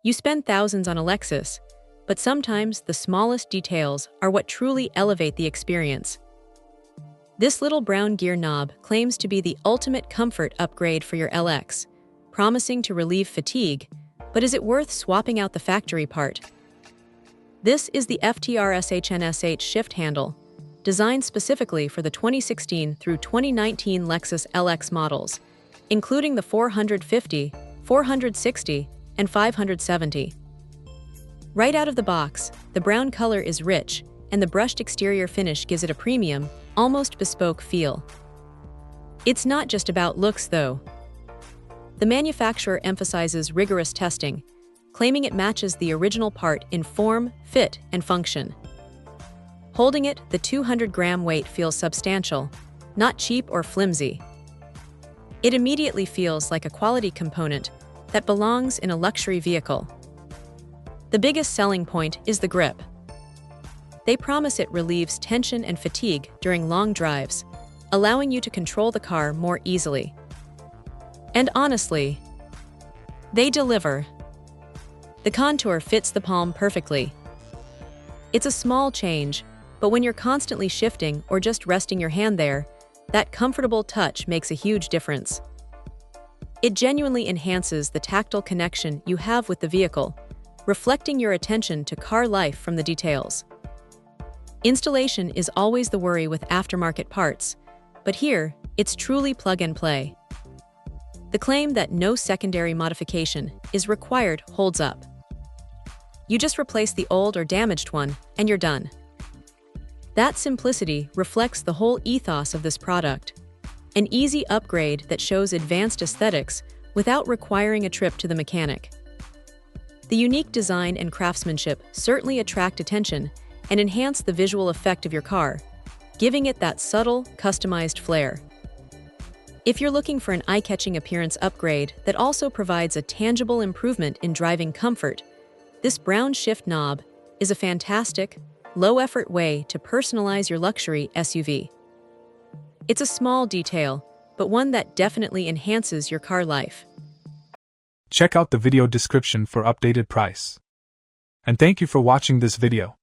You spend thousands on a Lexus, but sometimes the smallest details are what truly elevate the experience. This little brown gear knob claims to be the ultimate comfort upgrade for your LX, promising to relieve fatigue, but is it worth swapping out the factory part? This is the FTRSHNSH shift handle, designed specifically for the 2016 through 2019 Lexus LX models, including the 450, 460, and 570. Right out of the box, the brown color is rich, and the brushed exterior finish gives it a premium, almost bespoke feel. It's not just about looks, though. The manufacturer emphasizes rigorous testing, claiming it matches the original part in form, fit, and function. Holding it, the 200-gram weight feels substantial, not cheap or flimsy. It immediately feels like a quality component that belongs in a luxury vehicle. The biggest selling point is the grip. They promise it relieves tension and fatigue during long drives, allowing you to control the car more easily. And honestly, they deliver. The contour fits the palm perfectly. It's a small change, but when you're constantly shifting or just resting your hand there, that comfortable touch makes a huge difference. It genuinely enhances the tactile connection you have with the vehicle, reflecting your attention to car life from the details. Installation is always the worry with aftermarket parts, but here, it's truly plug and play. The claim that no secondary modification is required holds up. You just replace the old or damaged one, and you're done. That simplicity reflects the whole ethos of this product. An easy upgrade that shows advanced aesthetics without requiring a trip to the mechanic. The unique design and craftsmanship certainly attract attention and enhance the visual effect of your car, giving it that subtle, customized flair. If you're looking for an eye-catching appearance upgrade that also provides a tangible improvement in driving comfort, this brown shift knob is a fantastic, low-effort way to personalize your luxury SUV. It's a small detail, but one that definitely enhances your car life. Check out the video description for updated price. And thank you for watching this video.